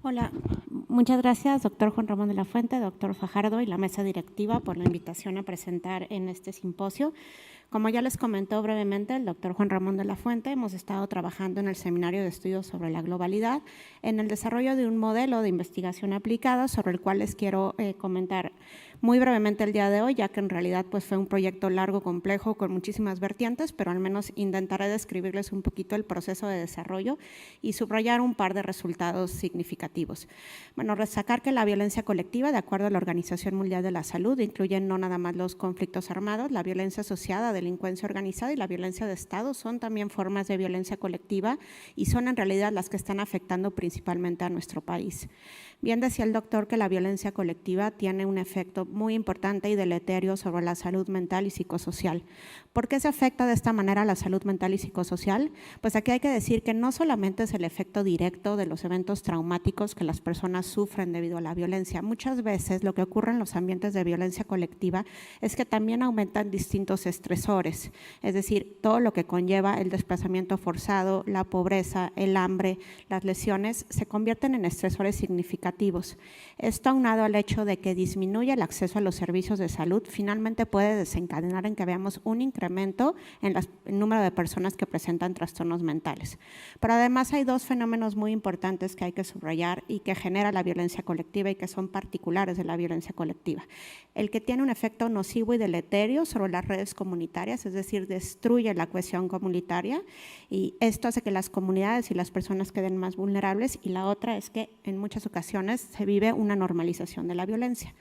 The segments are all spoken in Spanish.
Hola, muchas gracias, doctor Juan Ramón de la Fuente, doctor Fajardo y la mesa directiva por la invitación a presentar en este simposio. Como ya les comentó brevemente el doctor Juan Ramón de la Fuente, hemos estado trabajando en el Seminario de Estudios sobre la Globalidad en el desarrollo de un modelo de investigación aplicada sobre el cual les quiero comentar muy brevemente el día de hoy, ya que en realidad pues, fue un proyecto largo, complejo, con muchísimas vertientes, pero al menos intentaré describirles un poquito el proceso de desarrollo y subrayar un par de resultados significativos. Bueno, destacar que la violencia colectiva, de acuerdo a la Organización Mundial de la Salud, incluye no nada más los conflictos armados, la violencia asociada, delincuencia organizada y la violencia de Estado son también formas de violencia colectiva y son en realidad las que están afectando principalmente a nuestro país. Bien decía el doctor que la violencia colectiva tiene un efecto muy importante y deleterio sobre la salud mental y psicosocial. ¿Por qué se afecta de esta manera la salud mental y psicosocial? Pues aquí hay que decir que no solamente es el efecto directo de los eventos traumáticos que las personas sufren debido a la violencia. Muchas veces lo que ocurre en los ambientes de violencia colectiva es que también aumentan distintos estresores, es decir, todo lo que conlleva el desplazamiento forzado, la pobreza, el hambre, las lesiones, se convierten en estresores significativos. Esto aunado al hecho de que disminuye el acceso a los servicios de salud, finalmente puede desencadenar en que veamos un incremento en el número de personas que presentan trastornos mentales. Pero además hay dos fenómenos muy importantes que hay que subrayar y que genera la violencia colectiva y que son particulares de la violencia colectiva. El que tiene un efecto nocivo y deleterio sobre las redes comunitarias, es decir, destruye la cohesión comunitaria y esto hace que las comunidades y las personas queden más vulnerables, y la otra es que en muchas ocasiones se vive una normalización de la violencia.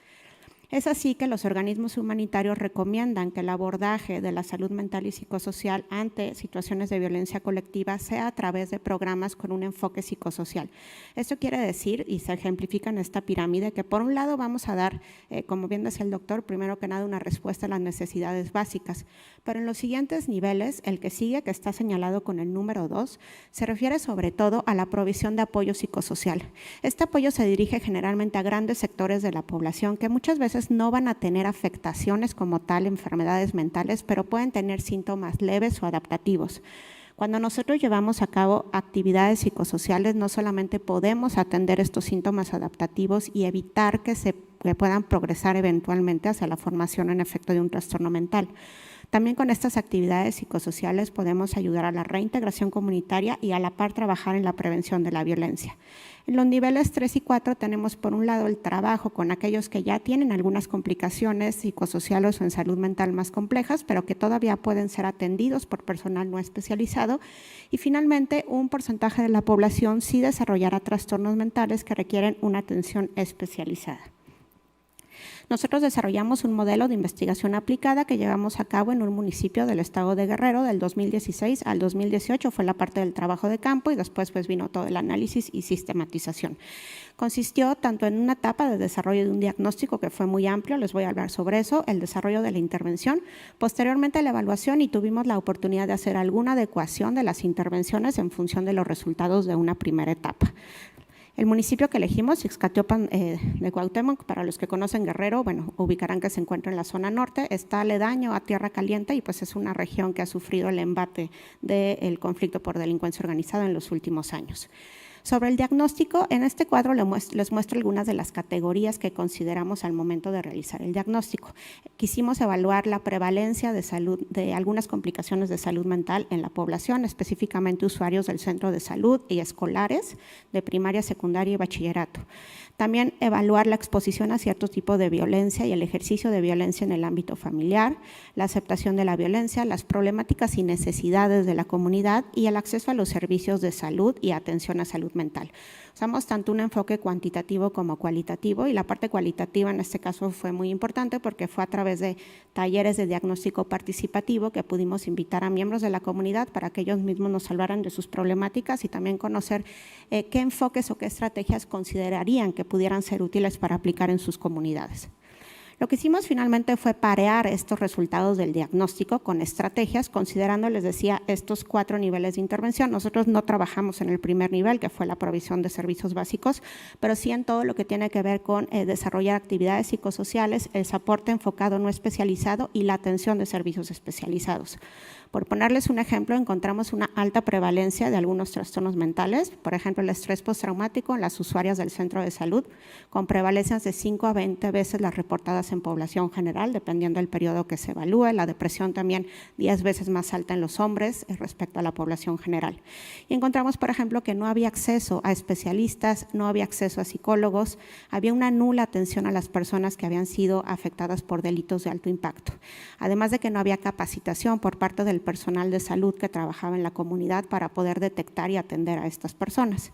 Es así que los organismos humanitarios recomiendan que el abordaje de la salud mental y psicosocial ante situaciones de violencia colectiva sea a través de programas con un enfoque psicosocial. Esto quiere decir, y se ejemplifica en esta pirámide, que por un lado vamos a dar, como bien decía el doctor, primero que nada una respuesta a las necesidades básicas, pero en los siguientes niveles, el que sigue, que está señalado con el número 2, se refiere sobre todo a la provisión de apoyo psicosocial. Este apoyo se dirige generalmente a grandes sectores de la población que muchas veces no van a tener afectaciones como tal, enfermedades mentales, pero pueden tener síntomas leves o adaptativos. Cuando nosotros llevamos a cabo actividades psicosociales, no solamente podemos atender estos síntomas adaptativos y evitar que puedan progresar eventualmente hacia la formación en efecto de un trastorno mental. También con estas actividades psicosociales podemos ayudar a la reintegración comunitaria y a la par trabajar en la prevención de la violencia. En los niveles 3 y 4 tenemos por un lado el trabajo con aquellos que ya tienen algunas complicaciones psicosociales o en salud mental más complejas, pero que todavía pueden ser atendidos por personal no especializado. Y finalmente, un porcentaje de la población sí desarrollará trastornos mentales que requieren una atención especializada. Nosotros desarrollamos un modelo de investigación aplicada que llevamos a cabo en un municipio del estado de Guerrero del 2016 al 2018, fue la parte del trabajo de campo y después pues vino todo el análisis y sistematización. Consistió tanto en una etapa de desarrollo de un diagnóstico que fue muy amplio, les voy a hablar sobre eso, el desarrollo de la intervención, posteriormente la evaluación y tuvimos la oportunidad de hacer alguna adecuación de las intervenciones en función de los resultados de una primera etapa. El municipio que elegimos, Ixcatiopan de Cuauhtémoc, para los que conocen Guerrero, bueno, ubicarán que se encuentra en la zona norte, está aledaño a Tierra Caliente y pues es una región que ha sufrido el embate del conflicto por delincuencia organizada en los últimos años. Sobre el diagnóstico, en este cuadro les muestro algunas de las categorías que consideramos al momento de realizar el diagnóstico. Quisimos evaluar la prevalencia de algunas complicaciones de salud mental en la población, específicamente usuarios del centro de salud y escolares de primaria, secundaria y bachillerato. También evaluar la exposición a cierto tipo de violencia y el ejercicio de violencia en el ámbito familiar, la aceptación de la violencia, las problemáticas y necesidades de la comunidad y el acceso a los servicios de salud y atención a salud mental. Usamos tanto un enfoque cuantitativo como cualitativo y la parte cualitativa en este caso fue muy importante porque fue a través de talleres de diagnóstico participativo que pudimos invitar a miembros de la comunidad para que ellos mismos nos hablaran de sus problemáticas y también conocer qué enfoques o qué estrategias considerarían que pudieran ser útiles para aplicar en sus comunidades. Lo que hicimos finalmente fue parear estos resultados del diagnóstico con estrategias, considerando, les decía, estos 4 niveles de intervención. Nosotros no trabajamos en el primer nivel, que fue la provisión de servicios básicos, pero sí en todo lo que tiene que ver con desarrollar actividades psicosociales, el soporte enfocado no especializado y la atención de servicios especializados. Por ponerles un ejemplo, encontramos una alta prevalencia de algunos trastornos mentales, por ejemplo, el estrés postraumático en las usuarias del centro de salud, con prevalencias de 5 a 20 veces las reportadas en población general, dependiendo del periodo que se evalúe. La depresión también 10 veces más alta en los hombres respecto a la población general. Y encontramos, por ejemplo, que no había acceso a especialistas, no había acceso a psicólogos, había una nula atención a las personas que habían sido afectadas por delitos de alto impacto. Además de que no había capacitación por parte del personal de salud que trabajaba en la comunidad para poder detectar y atender a estas personas.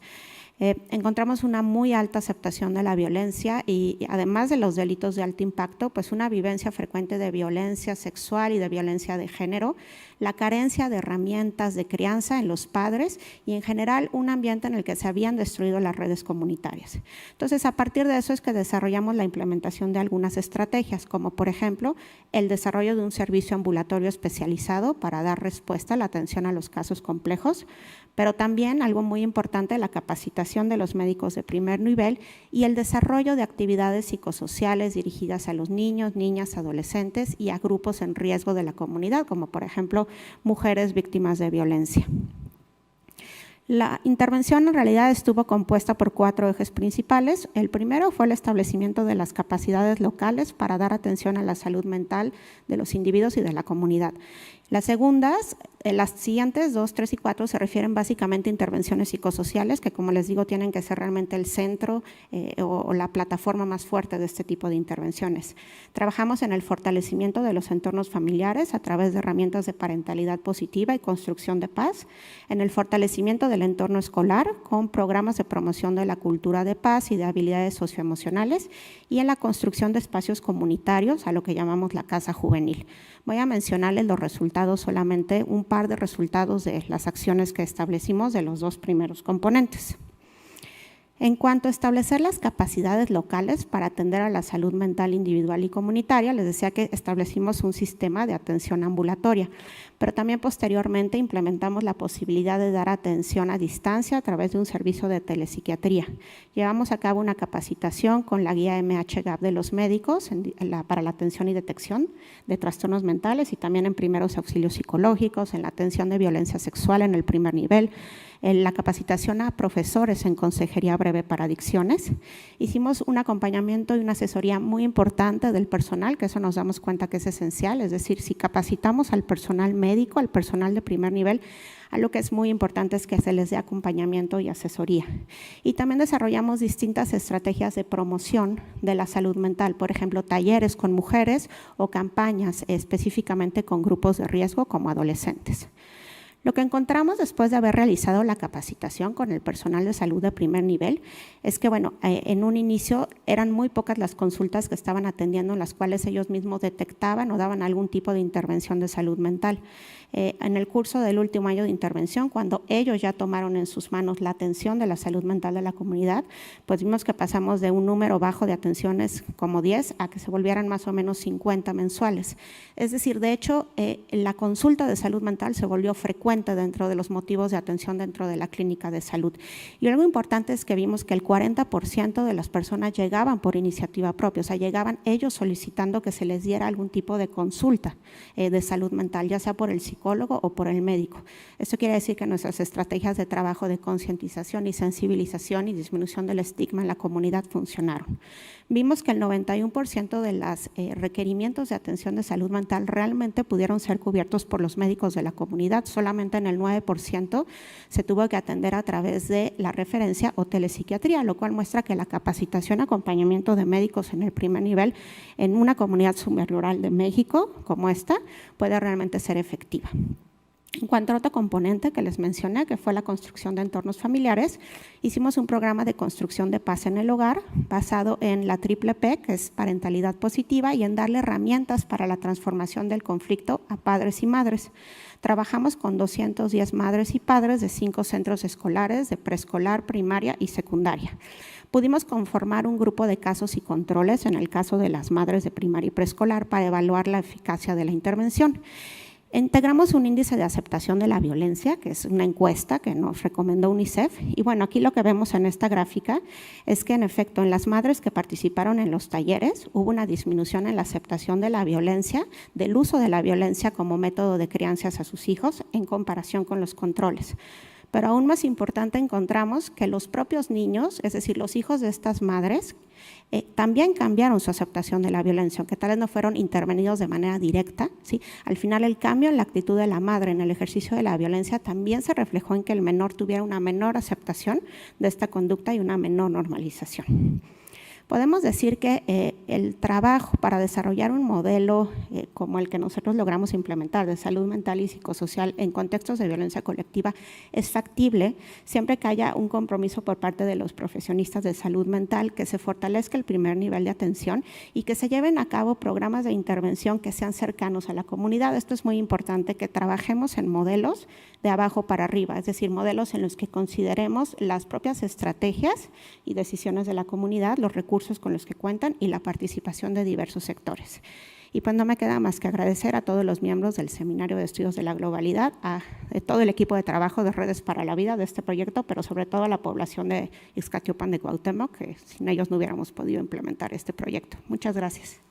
Encontramos una muy alta aceptación de la violencia y además de los delitos de alto impacto, pues una vivencia frecuente de violencia sexual y de violencia de género, la carencia de herramientas de crianza en los padres y en general un ambiente en el que se habían destruido las redes comunitarias. Entonces, a partir de eso es que desarrollamos la implementación de algunas estrategias, como por ejemplo, el desarrollo de un servicio ambulatorio especializado para dar respuesta a la atención a los casos complejos, pero también algo muy importante, la capacitación de los médicos de primer nivel y el desarrollo de actividades psicosociales dirigidas a los niños, niñas, adolescentes y a grupos en riesgo de la comunidad, como por ejemplo mujeres víctimas de violencia. La intervención en realidad estuvo compuesta por 4 ejes principales. El primero fue el establecimiento de las capacidades locales para dar atención a la salud mental de los individuos y de la comunidad. Las segundas, las siguientes 2, 3 y 4 se refieren básicamente a intervenciones psicosociales que, como les digo, tienen que ser realmente el centro o la plataforma más fuerte de este tipo de intervenciones. Trabajamos en el fortalecimiento de los entornos familiares a través de herramientas de parentalidad positiva y construcción de paz, en el fortalecimiento del entorno escolar con programas de promoción de la cultura de paz y de habilidades socioemocionales y en la construcción de espacios comunitarios a lo que llamamos la casa juvenil. Voy a mencionarles los resultados, solamente un par de resultados de las acciones que establecimos de los 2 primeros componentes. En cuanto a establecer las capacidades locales para atender a la salud mental individual y comunitaria, les decía que establecimos un sistema de atención ambulatoria, pero también posteriormente implementamos la posibilidad de dar atención a distancia a través de un servicio de telepsiquiatría. Llevamos a cabo una capacitación con la guía MHGAP de los médicos para la atención y detección de trastornos mentales y también en primeros auxilios psicológicos, en la atención de violencia sexual en el primer nivel, en la capacitación a profesores en consejería breve para adicciones. Hicimos un acompañamiento y una asesoría muy importante del personal, que eso nos damos cuenta que es esencial, es decir, si capacitamos al personal médico, al personal de primer nivel, algo que es muy importante es que se les dé acompañamiento y asesoría. Y también desarrollamos distintas estrategias de promoción de la salud mental, por ejemplo, talleres con mujeres o campañas específicamente con grupos de riesgo como adolescentes. Lo que encontramos después de haber realizado la capacitación con el personal de salud de primer nivel es que, bueno, en un inicio eran muy pocas las consultas que estaban atendiendo en las cuales ellos mismos detectaban o daban algún tipo de intervención de salud mental. En el curso del último año de intervención, cuando ellos ya tomaron en sus manos la atención de la salud mental de la comunidad, pues vimos que pasamos de un número bajo de atenciones como 10 a que se volvieran más o menos 50 mensuales. Es decir, de hecho, la consulta de salud mental se volvió frecuente dentro de los motivos de atención dentro de la clínica de salud. Y algo importante es que vimos que el 40% de las personas llegaban por iniciativa propia, o sea, llegaban ellos solicitando que se les diera algún tipo de consulta de salud mental, ya sea por el psicólogo o por el médico. Esto quiere decir que nuestras estrategias de trabajo de concientización y sensibilización y disminución del estigma en la comunidad funcionaron. Vimos que el 91% de los requerimientos de atención de salud mental realmente pudieron ser cubiertos por los médicos de la comunidad, solamente en el 9% se tuvo que atender a través de la referencia o telepsiquiatría, lo cual muestra que la capacitación y acompañamiento de médicos en el primer nivel en una comunidad subrural de México como esta puede realmente ser efectiva. En cuanto a otro componente que les mencioné, que fue la construcción de entornos familiares, hicimos un programa de construcción de paz en el hogar basado en la triple P, que es parentalidad positiva, y en darle herramientas para la transformación del conflicto a padres y madres. Trabajamos con 210 madres y padres de 5 centros escolares, de preescolar, primaria y secundaria. Pudimos conformar un grupo de casos y controles en el caso de las madres de primaria y preescolar para evaluar la eficacia de la intervención. Integramos un índice de aceptación de la violencia, que es una encuesta que nos recomendó UNICEF. Y bueno, aquí lo que vemos en esta gráfica es que en efecto en las madres que participaron en los talleres hubo una disminución en la aceptación de la violencia, del uso de la violencia como método de crianza a sus hijos en comparación con los controles. Pero aún más importante encontramos que los propios niños, es decir, los hijos de estas madres, también cambiaron su aceptación de la violencia, aunque tal vez no fueron intervenidos de manera directa, ¿sí? Al final el cambio en la actitud de la madre en el ejercicio de la violencia también se reflejó en que el menor tuviera una menor aceptación de esta conducta y una menor normalización. Podemos decir que el trabajo para desarrollar un modelo como el que nosotros logramos implementar de salud mental y psicosocial en contextos de violencia colectiva es factible siempre que haya un compromiso por parte de los profesionistas de salud mental, que se fortalezca el primer nivel de atención y que se lleven a cabo programas de intervención que sean cercanos a la comunidad. Esto es muy importante, que trabajemos en modelos de abajo para arriba, es decir, modelos en los que consideremos las propias estrategias y decisiones de la comunidad, los recursos con los que cuentan y la participación de diversos sectores. Y pues no me queda más que agradecer a todos los miembros del Seminario de Estudios de la Globalidad, a todo el equipo de trabajo de Redes para la Vida de este proyecto, pero sobre todo a la población de Ixcatiopan de Cuauhtémoc, que sin ellos no hubiéramos podido implementar este proyecto. Muchas gracias.